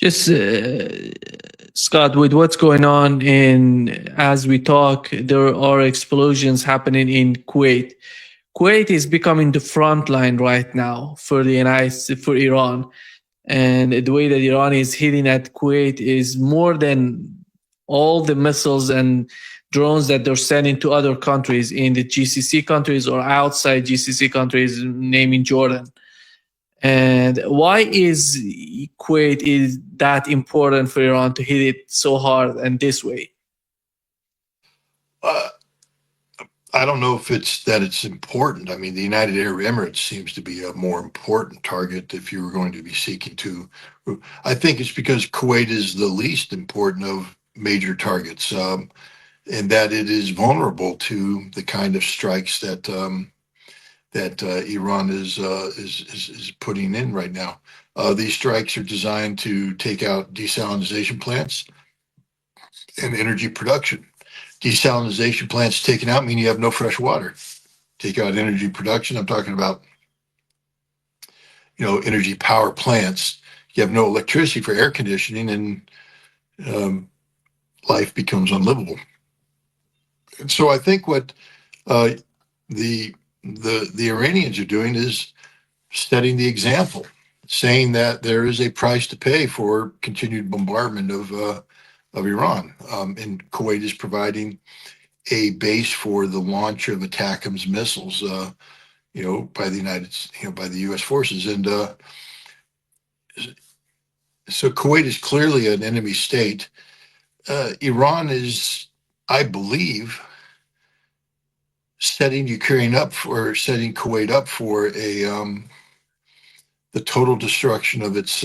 Just Scott, with what's going on as we talk, there are explosions happening in Kuwait. Kuwait is becoming the front line right now for the United for Iran, and the way that Iran is hitting at Kuwait is more than all the missiles and drones that they're sending to other countries in the GCC countries or outside GCC countries, naming Jordan. And why is Kuwait is that important for Iran to hit it so hard and this way? Uh, I don't know if it's important. I mean, the United Arab Emirates seems to be a more important target if you were going to be seeking to. I think it's because Kuwait is the least important of major targets, and that it is vulnerable to the kind of strikes that Iran is putting in right now. These strikes are designed to take out desalination plants and energy production. Desalination plants taken out mean you have no fresh water. Take out energy production. I'm talking about, energy power plants. You have no electricity for air conditioning, and life becomes unlivable. And so I think what uh, the Iranians are doing is setting the example, saying that there is a price to pay for continued bombardment of Iran, and Kuwait is providing a base for the launch of ATACMS missiles, by by the U.S. forces, and so Kuwait is clearly an enemy state. Iran is, I believe, setting Kuwait up for the total destruction of its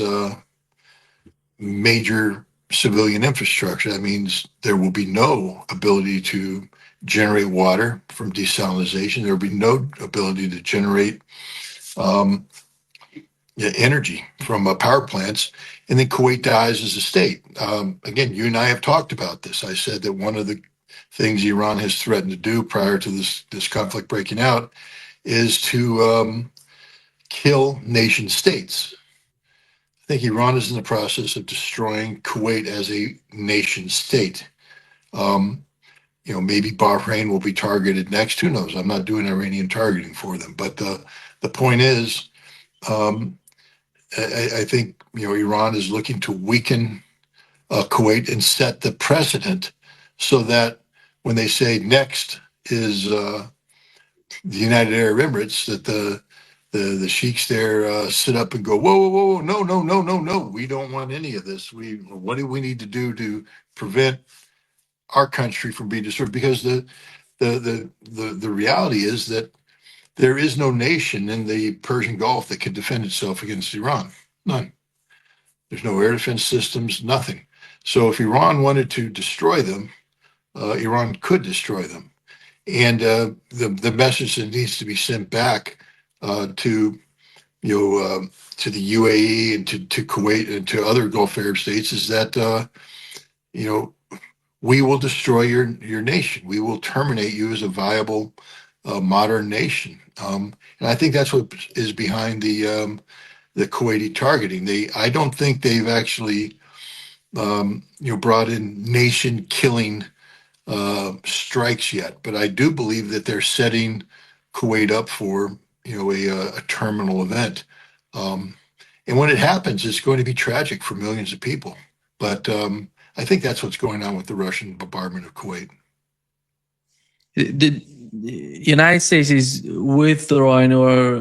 major civilian infrastructure. That means there will be no ability to generate water from desalination. There will be no ability to generate energy from power plants. And then Kuwait dies as a state. Again, you and I have talked about this. I said that one of the things Iran has threatened to do prior to this conflict breaking out is to kill nation states. I think Iran is in the process of destroying Kuwait as a nation state. Maybe Bahrain will be targeted next. Who knows? I'm not doing Iranian targeting for them. But the point is, I think Iran is looking to weaken Kuwait and set the precedent so that when they say next is the United Arab Emirates, that the sheiks there sit up and go, whoa, whoa, whoa, no, no, no, no, no, we don't want any of this. What do we need to do to prevent our country from being destroyed? Because the reality is that there is no nation in the Persian Gulf that can defend itself against Iran. None. There's no air defense systems, nothing. So if Iran wanted to destroy them, Iran could destroy them. And the message that needs to be sent back to to the UAE and to Kuwait and to other Gulf Arab states is that we will destroy your nation. We will terminate you as a viable modern nation. And I think that's what is behind the Kuwaiti targeting. I don't think they've actually brought in nation killing strikes yet, but I do believe that they're setting Kuwait up for a terminal event. And when it happens, it's going to be tragic for millions of people. But I think that's what's going on with the Russian bombardment of Kuwait. The United States is withdrew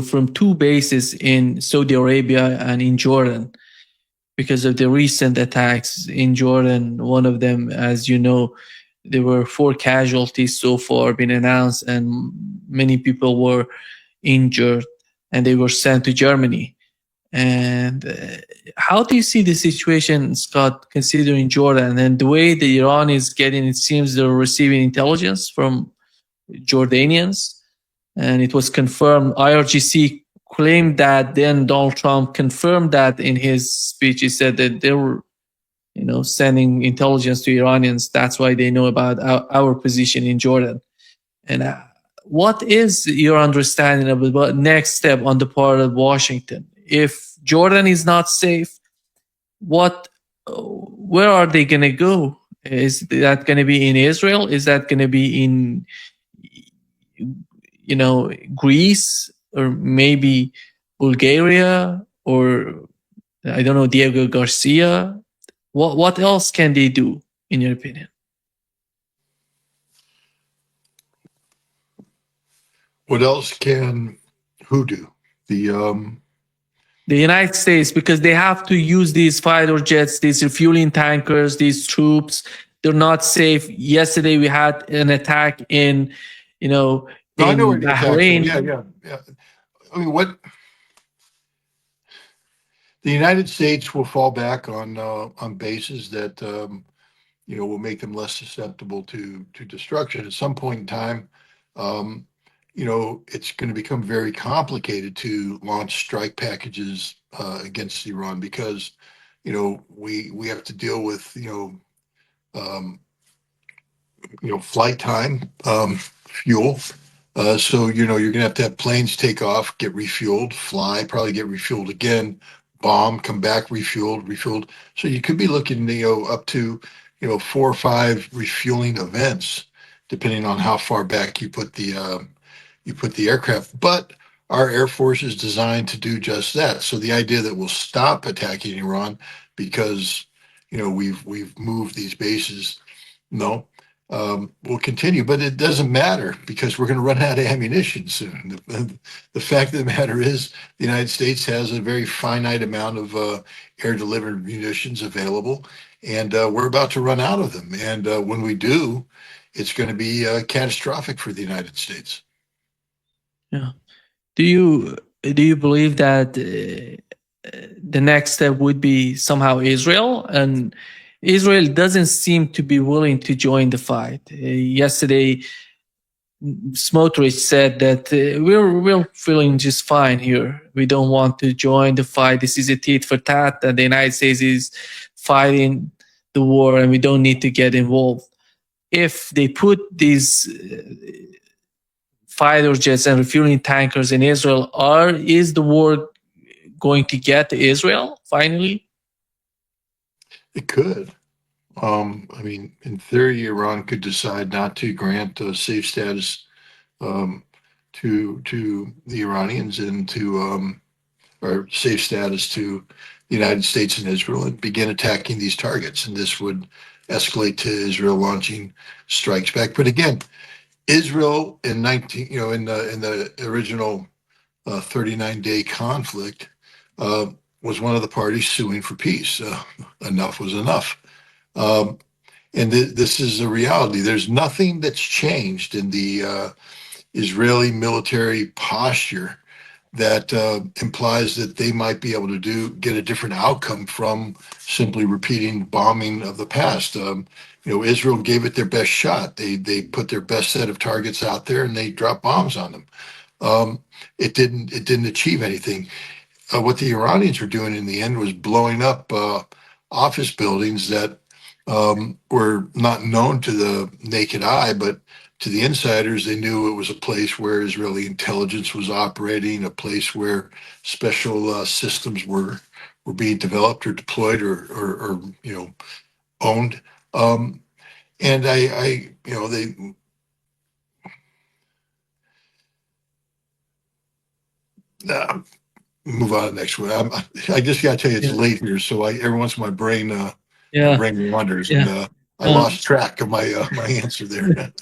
from two bases in Saudi Arabia and in Jordan because of the recent attacks in Jordan. One of them, as you know, there were 4 casualties so far been announced, and many people were injured, and they were sent to Germany. And how do you see the situation, Scott, considering Jordan and the way that Iran is getting? It seems they're receiving intelligence from Jordanians, and it was confirmed. IRGC claimed that. Then Donald Trump confirmed that in his speech. He said that they were, sending intelligence to Iranians. That's why they know about our position in Jordan. And what is your understanding of the next step on the part of Washington? If Jordan is not safe, what where are they going to go? Is that going to be in Israel? Is that going to be in, Greece, or maybe Bulgaria, or I don't know, Diego Garcia? What else can they do, in your opinion? What else can who do? The The United States, because they have to use these fighter jets, these refueling tankers, these troops. They're not safe. Yesterday we had an attack you know, no, I know where in the attacks are. Yeah, Bahrain. yeah, yeah. I mean, what the United States will fall back on bases that will make them less susceptible to destruction. At some point in time, um, it's going to become very complicated to launch strike packages against Iran because we have to deal with um, flight time, fuel. So you're gonna have to have planes take off, get refueled, fly, probably get refueled again, bomb, come back, refueled, refueled. So you could be looking, up to 4 or 5 refueling events, depending on how far back you put the aircraft. But our Air Force is designed to do just that. So the idea that we'll stop attacking Iran because we've moved these bases, no, will continue, but it doesn't matter because we're going to run out of ammunition soon. The fact of the matter is, the United States has a very finite amount of air-delivered munitions available, and we're about to run out of them. And when we do, it's going to be catastrophic for the United States. Yeah. Do you believe that the next step would be somehow Israel? And Israel doesn't seem to be willing to join the fight. Yesterday, Smotrich said that we're feeling just fine here. We don't want to join the fight. This is a tit for tat, and the United States is fighting the war, and we don't need to get involved. If they put these fighter jets and refueling tankers in Israel, is the war going to get to Israel finally? It could. I mean, in theory, Iran could decide not to grant a safe status um, to the Iranians and or safe status to the United States and Israel and begin attacking these targets. And this would escalate to Israel launching strikes back. But again, Israel in 19, in the original 39-day conflict, uh, was one of the parties suing for peace. Enough was enough. Um, and this is a reality. There's nothing that's changed in the Israeli military posture that implies that they might be able to get a different outcome from simply repeating bombing of the past. Israel gave it their best shot. They put their best set of targets out there and they dropped bombs on them. It didn't achieve anything. What the Iranians were doing in the end was blowing up office buildings that were not known to the naked eye, but to the insiders, they knew it was a place where Israeli intelligence was operating, a place where special systems were being developed or deployed or owned. And they uh, move on to the next one. I just got to tell you, it's Yeah, late here, so every once in my brain, my yeah, brain wanders, and yeah. I Um, lost track of my my answer there.